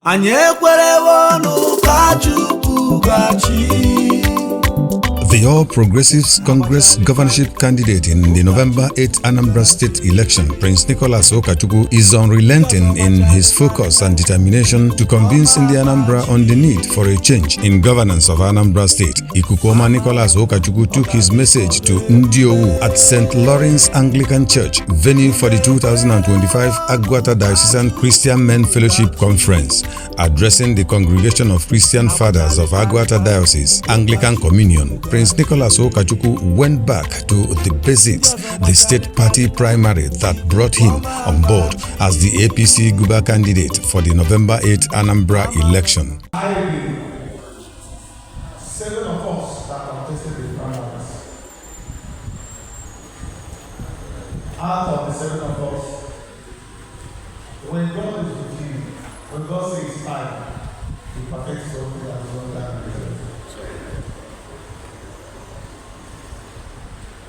Anyị ekwerewo n'Ukachukwu'S gachi. The All Progressives Congress governorship candidate in the November 8th Anambra State election, Prince Nicholas Ukachukwu, is unrelenting in his focus and determination to convince the Anambra on the need for a change in governance of Anambra State. Ikukuoma Nicholas Ukachukwu took his message to Ndiowu at St. Lawrence Anglican Church, venue for the 2025 Agwata Diocesan Christian Men Fellowship Conference. Addressing the congregation of Christian Fathers of Agwata Diocese Anglican Communion, Prince Nicholas Ukachukwu went back to the basics, the state party primary that brought him on board as the APC Guber candidate for the November 8th Anambra election. I believe 7 of us that contested the primaries. Out of the 7 of us, when God is with you, when God says time, He perfects something that is not done.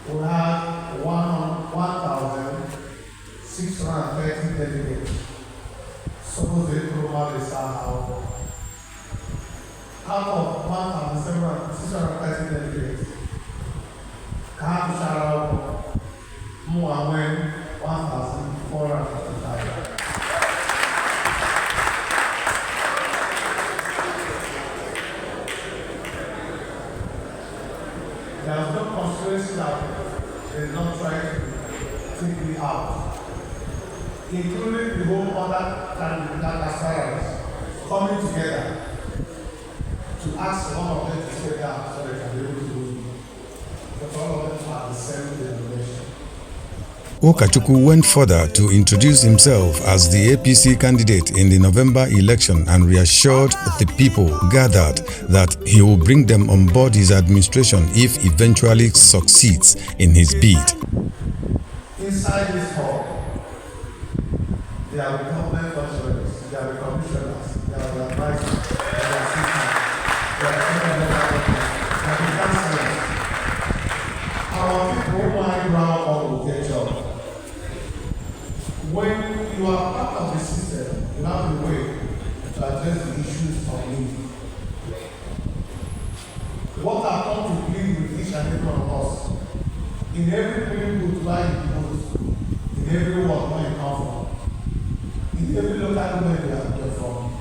We had 1,630 delegates. Suppose they global is out of 1,630 delegates. Count Sharab, Muawen, 1,455. There was no conspiracy that they did not try to take me out, including the whole other candidate aspirants coming together to ask one of them to stay down so they can be able to lose me. But all of them have the same denomination. Ukachukwu went further to introduce himself as the APC candidate in the November election and reassured the people gathered that he will bring them on board his administration if eventually succeeds in his bid. Inside this hall, there are government functionaries, there are commissioners, there are advisors, there are assistants, there are councillors. Our people mind round all will get job. When you are part of the system, you have a way to address the issues of need. What I come to plead with each and every one of us, in every polling booth where you vote, in every ward where you come from, in every local government you are from,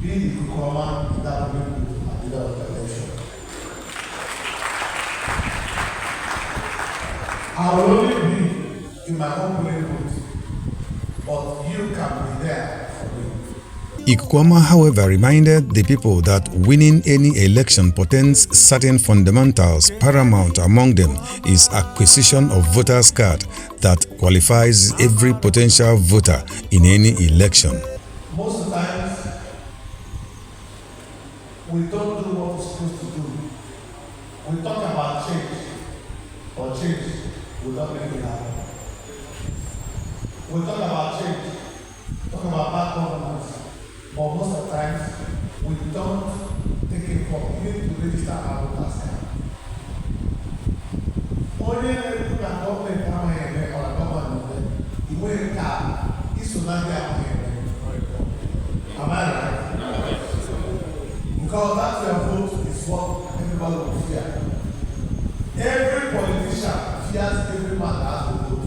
be the Ikuku'S in that polling booth at the end of the election. I will only be in my own polling booth, but you can be there for me. Ikuku'S, however, reminded the people that winning any election portends certain fundamentals. Paramount among them is acquisition of voters' card that qualifies every potential voter in any election. Most of the times, we don't do what we're supposed to do. We talk about change, but change will not make it happen. We talk about change, talk about bad governance, but most of the times, we don't take it for even to register our voters card. Only when people can government come here or government, the way it is to not get here. Am I right? Because that's your vote is what everybody will fear. Every politician fears every man that has to vote.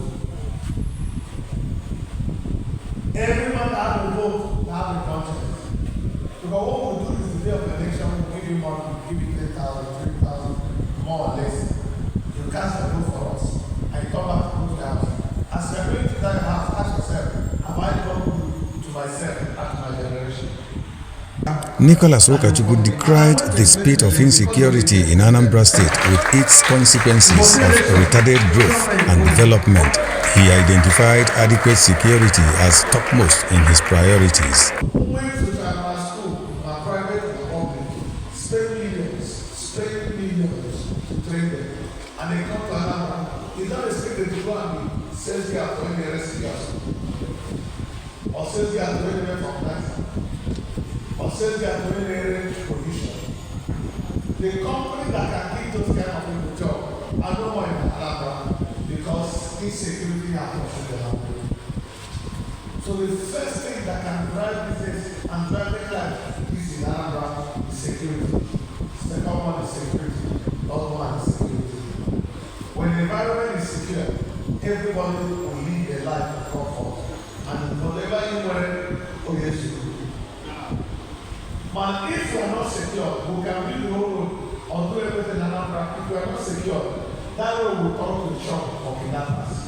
Every man that has to vote will have a conscience. Because what we do is the day of the election, we give you money, we give you 10,000, 3,000, more or less. You cast a vote for us, and you come back to vote the house. As you are going to that house, ask yourself, have I done good to myself and to my generation? Nicholas Ukachukwu decried the spate of insecurity in Anambra State with its consequences of retarded growth and development. He identified adequate security as topmost in his priorities. Who went to our school, our private and public, spend millions to train them, and they come to Anambra. It's not expected to go and be sales guy for any rest of or sales guy to any from that, or sales guy to any position. The company that can give those kind of people job are no more in Anambra because insecurity has touched the land. So So the first thing that can drive business and drive the life is in Anambra is security. Second one is security. Third one is security. When the environment is secure, everybody will live a life of comfort. And whatever you want, oh yes you do. But if you are not secure, we can build the whole road or do everything in Anambra. If you are not secure, that road will turn to the shop of kidnappers.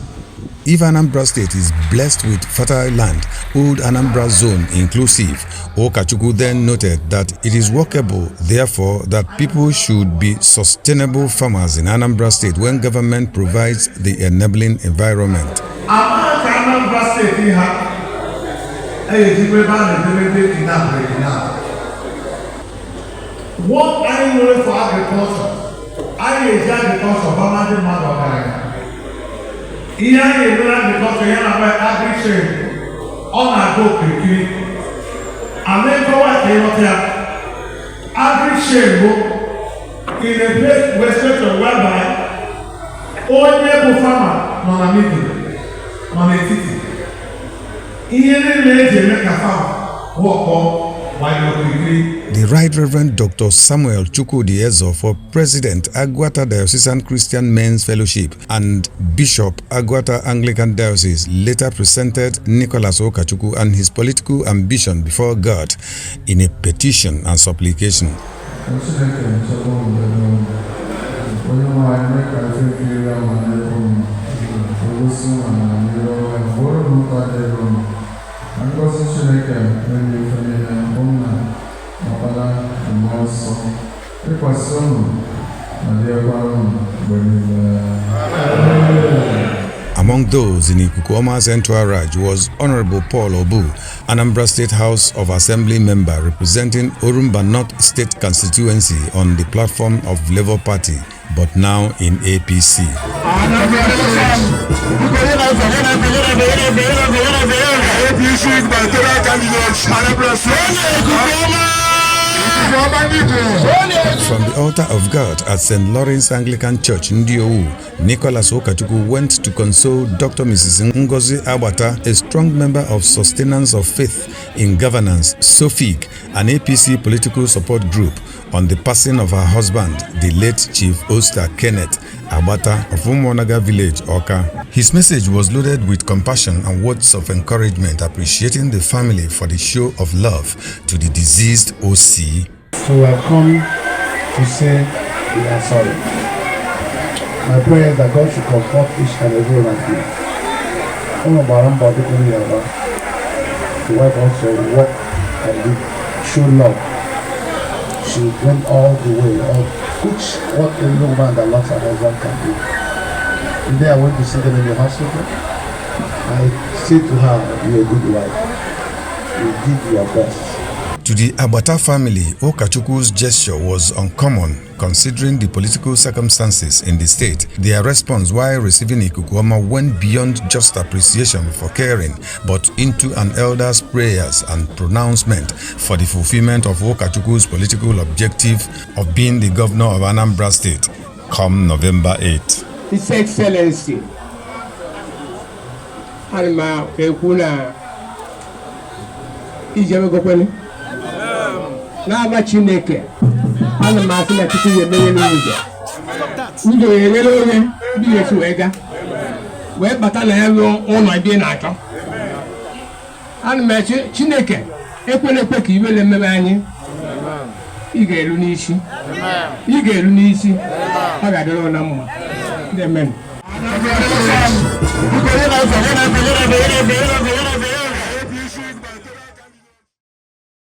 If Anambra State is blessed with fertile land, Old Anambra Zone inclusive, Ukachukwu then noted that it is workable, therefore, that people should be sustainable farmers in Anambra State when government provides the enabling environment. Anambra State what I know for agriculture, I use agriculture for management. Here you learn because you have agriculture on a go quickly. And then go at the agriculture in a place whereby all neighbor farmer non a meeting, non a city. Here they make a farm walk on while you quickly. The Right Reverend Dr. Samuel Chukwu'S for President Agwata Diocesan Christian Men's Fellowship and Bishop Agwata Anglican Diocese later presented Nicholas Ukachukwu and his political ambition before God in a petition and supplication. Among those in Ukachukwu'S entourage was Honorable Paul Obu, Anambra State House of Assembly member representing Orumba North State constituency on the platform of Labour Party, but now in APC. From the altar of God at St. Lawrence Anglican Church, Ndiowu, Nicholas Ukachukwu went to console Dr. Mrs. Ngozi Agbata, a strong member of Sustenance of Faith in Governance, SOFIG, an APC political support group, on the passing of her husband, the late Chief Oster Kenneth Agbata of Umuonaga Village, Oka. His message was loaded with compassion and words of encouragement, appreciating the family for the show of love to the deceased OC. So we have come to say we are sorry. My prayer is that God should comfort each and every one of you. The wife also walk and show love. She went all the way, which what a young man that loves her husband can do. Today I went to see them in the hospital. I said to her, you're a good wife. You did your best. To the Agbata family, Ukachukwu'S gesture was uncommon considering the political circumstances in the state. Their response while receiving Ukachukwu'S went beyond just appreciation for caring, but into an elder's prayers and pronouncement for the fulfillment of Ukachukwu'S political objective of being the governor of Anambra State come November 8. His Excellency, Anima Kekuna, Ijamegopeni. Na Chineke ana masị na Chukwu ga-emeye n'ụzọ ụzọ ga-enyere onye ndị esi wee ga wee bata na ya n'ụlọ ebe na-achọ. Ana m eche Chineke ekwenekwe ka iwe na-emebe anyị. Ị ga-elu n'isi ọ ga-adịrị na mma. Amen.